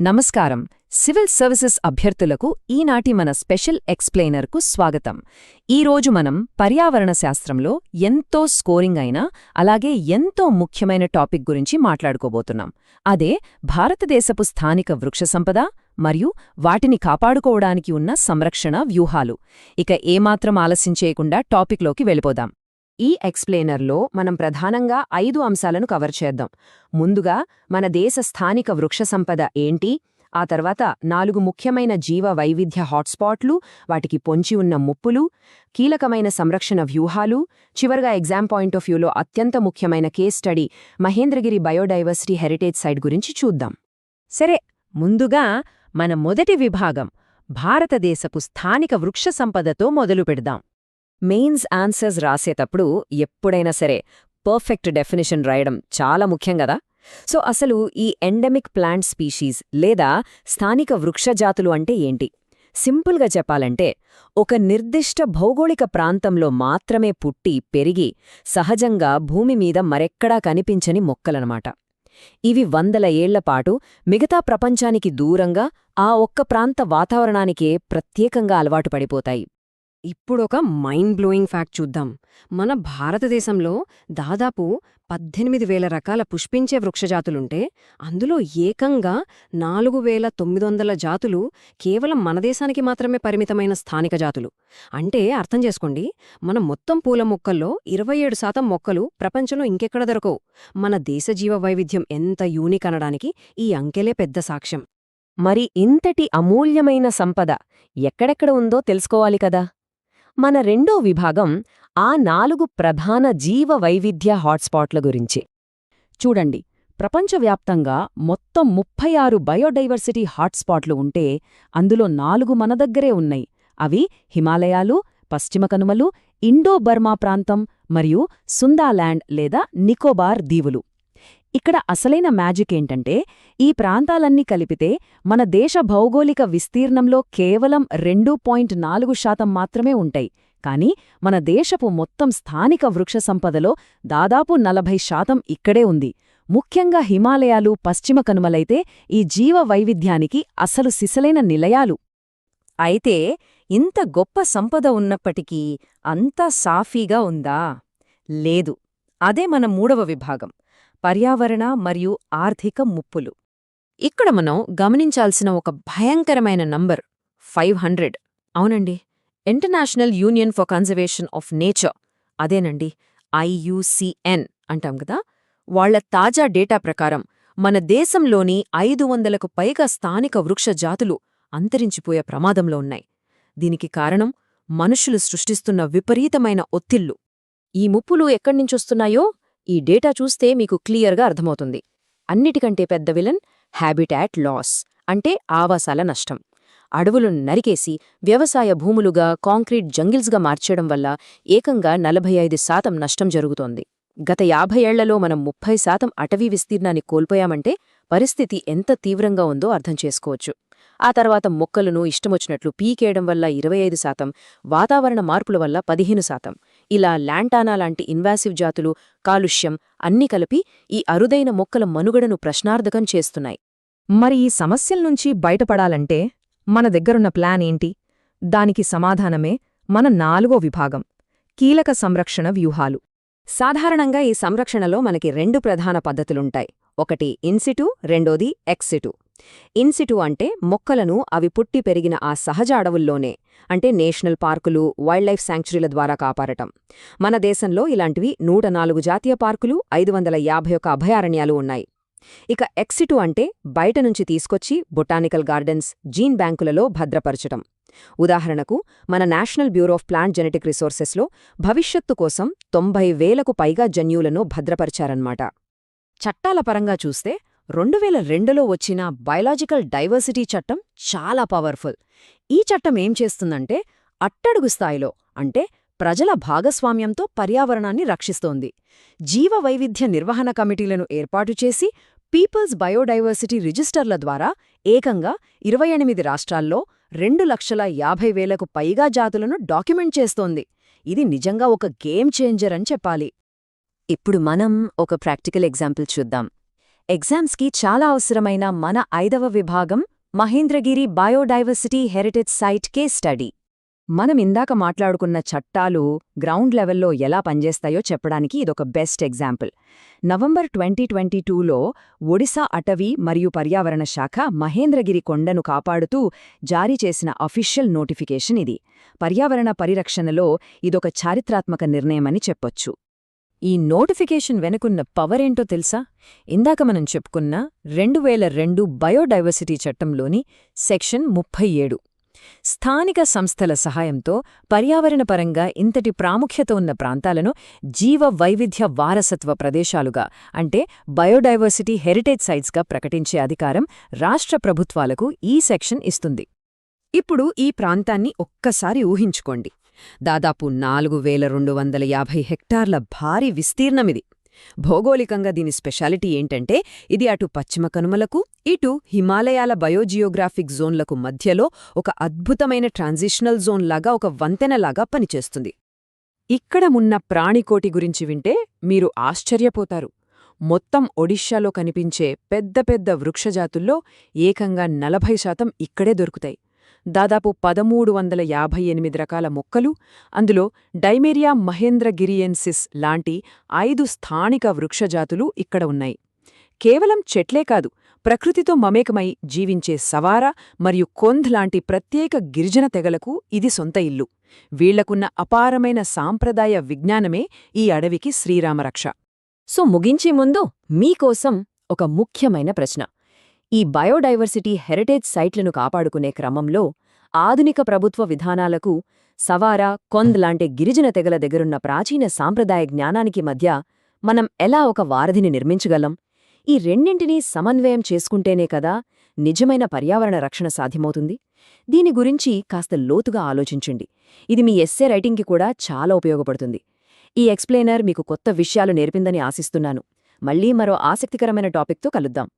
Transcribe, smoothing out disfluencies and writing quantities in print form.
నమస్కారం. Civil services అభ్యర్థులకు ఈనాటి మన స్పెషల్ ఎక్స్ప్లెయినర్కు స్వాగతం. ఈరోజు మనం పర్యావరణ శాస్త్రంలో ఎంతో స్కోరింగ్ అయిన అలాగే ఎంతో ముఖ్యమైన టాపిక్ గురించి మాట్లాడుకోబోతున్నాం. అదే భారతదేశపు స్థానిక వృక్ష సంపద మరియు వాటిని కాపాడుకోవడానికి ఉన్న సంరక్షణ వ్యూహాలు. ఇక ఏమాత్రం ఆలస్యం చేయకుండా టాపిక్లోకి వెళ్ళిపోదాం. ఈ ఎక్స్ప్లెయినర్లో మనం ప్రధానంగా 5 అంశాలను కవర్ చేద్దాం. ముందుగా మన దేశ స్థానిక వృక్ష సంపద ఏంటి, ఆ తర్వాత 4 ముఖ్యమైన జీవ వైవిధ్య హాట్స్పాట్లు, వాటికి పొంచి ఉన్న ముప్పులు, కీలకమైన సంరక్షణ వ్యూహాలు, చివరగా ఎగ్జామ్ పాయింట్ ఆఫ్ వ్యూలో అత్యంత ముఖ్యమైన case study Mahendragiri biodiversity heritage site గురించి చూద్దాం. సరే, ముందుగా మన మొదటి విభాగం భారతదేశపు స్థానిక వృక్ష సంపదతో మొదలు పెడదాం. మెయిన్స్ ఆన్సర్స్ రాసేటప్పుడు ఎప్పుడైనా సరే పర్ఫెక్ట్ డెఫినిషన్ రాయడం చాలా ముఖ్యం గదా. సో అసలు ఈ ఎండెమిక్ ప్లాంట్ స్పీషీస్ లేదా స్థానిక వృక్షజాతులు అంటే ఏంటి? సింపుల్గా చెప్పాలంటే ఒక నిర్దిష్ట భౌగోళిక ప్రాంతంలో మాత్రమే పుట్టి పెరిగి సహజంగా భూమి మీద మరెక్కడా కనిపించని మొక్కలనమాట. ఇవి వందల ఏళ్లపాటు మిగతా ప్రపంచానికి దూరంగా ఆ ఒక్క ప్రాంత వాతావరణానికే ప్రత్యేకంగా అలవాటు పడిపోతాయి. ఇప్పుడొక మైండ్ బ్లోయింగ్ ఫ్యాక్ట్ చూద్దాం. మన భారతదేశంలో దాదాపు 18,000 రకాల పుష్పించే వృక్షజాతులుంటే అందులో ఏకంగా 4,900 జాతులు కేవలం మన దేశానికి మాత్రమే పరిమితమైన స్థానిక జాతులు. అంటే అర్థం చేసుకోండి, మన మొత్తం పూల మొక్కల్లో 27% మొక్కలు ప్రపంచంలో ఇంకెక్కడ దొరకవు. మన దేశ జీవ వైవిధ్యం ఎంత యూనిక్ అనడానికి ఈ అంకెలే పెద్ద సాక్ష్యం. మరి ఇంతటి అమూల్యమైన సంపద ఎక్కడెక్కడ ఉందో తెలుసుకోవాలి కదా. మన రెండో విభాగం ఆ 4 ప్రధాన జీవ వైవిధ్య హాట్స్పాట్ల గురించి. చూడండి, ప్రపంచవ్యాప్తంగా మొత్తం 36 బయోడైవర్సిటీ హాట్స్పాట్లు ఉంటే అందులో 4 మన దగ్గరే ఉన్నాయి. అవి హిమాలయాలు, పశ్చిమ కనుమలు, ఇండో బర్మా ప్రాంతం మరియు సుందాలాండ్ లేదా నికోబార్ దీవులు. ఇక్కడ అసలైన మ్యాజిక్ ఏంటంటే ఈ ప్రాంతాలన్నీ కలిపితే మన దేశ భౌగోళిక విస్తీర్ణంలో కేవలం 2.4% మాత్రమే ఉంటాయి. కానీ మన దేశపు మొత్తం స్థానిక వృక్ష సంపదలో దాదాపు 40% ఇక్కడే ఉంది. ముఖ్యంగా హిమాలయాలు, పశ్చిమ కనుమలైతే ఈ జీవ వైవిధ్యానికి అసలు సిసలైన నిలయాలు. అయితే ఇంత గొప్ప సంపద ఉన్నప్పటికీ అంతా సాఫీగా ఉందా? లేదు. అదే మన మూడవ విభాగం, పర్యావరణ మరియు ఆర్థిక ముప్పులు. ఇక్కడ మనం గమనించాల్సిన ఒక భయంకరమైన నంబర్ 500. అవునండి, international union for conservation of nature, అదేనండి IUCN అంటాం కదా, వాళ్ల తాజా డేటా ప్రకారం మన దేశంలోని 500కు పైగా స్థానిక వృక్ష జాతులు అంతరించిపోయే ప్రమాదంలో ఉన్నాయి. దీనికి కారణం మనుషులు సృష్టిస్తున్న విపరీతమైన ఒత్తిళ్లు. ఈ ముప్పులు ఎక్కడ్నించొస్తున్నాయో ఈ డేటా చూస్తే మీకు క్లియర్గా అర్థమవుతుంది. అన్నిటికంటే పెద్ద విలన్ హ్యాబిటాట్ లాస్, అంటే ఆవాసాల నష్టం. అడవులను నరికేసి వ్యవసాయ భూములుగా, కాంక్రీట్ జంగిల్స్గా మార్చేయడం వల్ల ఏకంగా 45% నష్టం జరుగుతోంది. గత 50 ఏళ్లలో మనం 30% అటవీ విస్తీర్ణాన్ని కోల్పోయామంటే పరిస్థితి ఎంత తీవ్రంగా ఉందో అర్థం చేసుకోవచ్చు. ఆ తర్వాత మొక్కలను ఇష్టమొచ్చినట్లు పీకేయడం వల్ల 25%, వాతావరణ మార్పుల వల్ల 15%. ఇలా ల్యాంటానా లాంటి ఇన్వాసివ్ జాతులు, కాలుష్యం అన్నీ కలిపి ఈ అరుదైన మొక్కల మనుగడను ప్రశ్నార్థకం చేస్తున్నాయి. మరి ఈ సమస్యల్నుంచి బయటపడాలంటే మన దగ్గరున్న ప్లాన్ ఏంటి? దానికి సమాధానమే మన 4వ విభాగం, కీలక సంరక్షణ వ్యూహాలు. సాధారణంగా ఈ సంరక్షణలో మనకి 2 ప్రధాన పద్ధతులుంటాయి. ఒకటి ఇన్సిటు, రెండోది ఎక్సిటు. ఇన్సిటు అంటే మొక్కలను అవి పుట్టి పెరిగిన ఆ సహజ అడవుల్లోనే, అంటే నేషనల్ పార్కులు, వైల్డ్ లైఫ్ శాంక్చురీల ద్వారా కాపాడటం. మన దేశంలో ఇలాంటివి 104 జాతీయ పార్కులు, 551 అభయారణ్యాలు ఉన్నాయి. ఇక ఎక్సిటు అంటే బయట నుంచి తీసుకొచ్చి బొటానికల్ గార్డెన్స్, జీన్ బ్యాంకులలో భద్రపరచటం. ఉదాహరణకు మన national bureau of plant genetic రిసోర్సెస్లో భవిష్యత్తు కోసం 90,000కు పైగా జన్యువులను భద్రపరిచారన్నమాట. చట్టాల పరంగా చూస్తే 2002లో వచ్చిన బయలాజికల్ డైవర్సిటీ చట్టం చాలా పవర్ఫుల్. ఈ చట్టం ఏం చేస్తుందంటే అట్టడుగు స్థాయిలో, అంటే ప్రజల భాగస్వామ్యంతో పర్యావరణాన్ని రక్షిస్తోంది. జీవ వైవిధ్య నిర్వహణ కమిటీలను ఏర్పాటు చేసి పీపుల్స్ బయోడైవర్సిటీ రిజిస్టర్ల ద్వారా ఏకంగా 28 రాష్ట్రాల్లో 2,50,000కు పైగా జాతులను డాక్యుమెంట్ చేస్తోంది. ఇది నిజంగా ఒక గేమ్ చేంజర్ అని చెప్పాలి. ఇప్పుడు మనం ఒక ప్రాక్టికల్ ఎగ్జాంపుల్ చూద్దాం. ఎగ్జామ్స్కి చాలా అవసరమైన మన 5వ విభాగం Mahendragiri biodiversity heritage site case study. మనం ఇందాక మాట్లాడుకున్న చట్టాలు గ్రౌండ్ లెవెల్లో ఎలా పనిచేస్తాయో చెప్పడానికి ఇదొక బెస్ట్ ఎగ్జాంపుల్. నవంబర్ 2022లో ఒడిశా అటవీ మరియు పర్యావరణ శాఖ మహేంద్రగిరి కొండను కాపాడుతూ జారీ చేసిన అఫీషియల్ నోటిఫికేషన్ ఇది. పర్యావరణ పరిరక్షణలో ఇదొక చారిత్రాత్మక నిర్ణయమని చెప్పొచ్చు. ఈ నోటిఫికేషన్ వెనుకున్న పవరేంటో తెలుసా? ఇందాక మనం చెప్పుకున్న 2002 బయోడైవర్సిటీ చట్టంలోని సెక్షన్ 37. స్థానిక సంస్థల సహాయంతో పర్యావరణపరంగా ఇంతటి ప్రాముఖ్యత ఉన్న ప్రాంతాలను జీవ వైవిధ్య వారసత్వ ప్రదేశాలుగా అంటే బయోడైవర్సిటీ హెరిటేజ్ సైట్స్గా ప్రకటించే అధికారం రాష్ట్ర ప్రభుత్వాలకు ఈ సెక్షన్ ఇస్తుంది. ఇప్పుడు ఈ ప్రాంతాన్ని ఒక్కసారి ఊహించుకోండి. దాదాపు 4250 హెక్టార్ల భారీ విస్తీర్ణమిది. భౌగోళికంగా దీని స్పెషాలిటీ ఏంటంటే ఇది అటు పశ్చిమ కనుమలకు, ఇటు హిమాలయాల బయోజియోగ్రాఫిక్ జోన్లకు మధ్యలో ఒక అద్భుతమైన ట్రాన్సిషనల్ జోన్ లాగా, ఒక వంతెనలాగా పనిచేస్తుంది. ఇక్కడ ఉన్న ప్రాణికోటి గురించి వింటే మీరు ఆశ్చర్యపోతారు. మొత్తం ఒడిషాలో కనిపించే పెద్ద పెద్ద వృక్షజాతుల్లో ఏకంగా 40% ఇక్కడే దొరుకుతాయి. దాదాపు 1358 రకాల మొక్కలు, అందులో డైమెరియా మహేంద్రగిరియేన్సిస్ లాంటి 5 స్థానిక వృక్షజాతులు ఇక్కడ ఉన్నాయి. కేవలం చెట్లే కాదు, ప్రకృతితో మమేకమై జీవించే సవారా మరియు కొంధ్ లాంటి ప్రత్యేక గిరిజన తెగలకు ఇది సొంత ఇల్లు. వీళ్లకున్న అపారమైన సాంప్రదాయ విజ్ఞానమే ఈ అడవికి శ్రీరామరక్ష. సో ముగించే ముందు మీకోసం ఒక ముఖ్యమైన ప్రశ్న. ఈ బయోడైవర్సిటీ హెరిటేజ్ సైట్లను కాపాడుకునే క్రమంలో ఆధునిక ప్రభుత్వ విధానాలకు, సవారా, కొంద్ లాంటి గిరిజన తెగల దగ్గరున్న ప్రాచీన సాంప్రదాయ జ్ఞానానికి మధ్య మనం ఎలా ఒక వారధిని నిర్మించగలం? ఈ రెండింటినీ సమన్వయం చేసుకుంటేనే కదా నిజమైన పర్యావరణ రక్షణ సాధ్యమవుతుంది. దీని గురించి కాస్త లోతుగా ఆలోచించండి. ఇది మీ ఎస్సే రైటింగ్కి కూడా చాలా ఉపయోగపడుతుంది. ఈ ఎక్స్ప్లెయినర్ మీకు కొత్త విషయాలు నేర్పిందని ఆశిస్తున్నాను. మళ్ళీ మరో ఆసక్తికరమైన టాపిక్తో కలుద్దాం.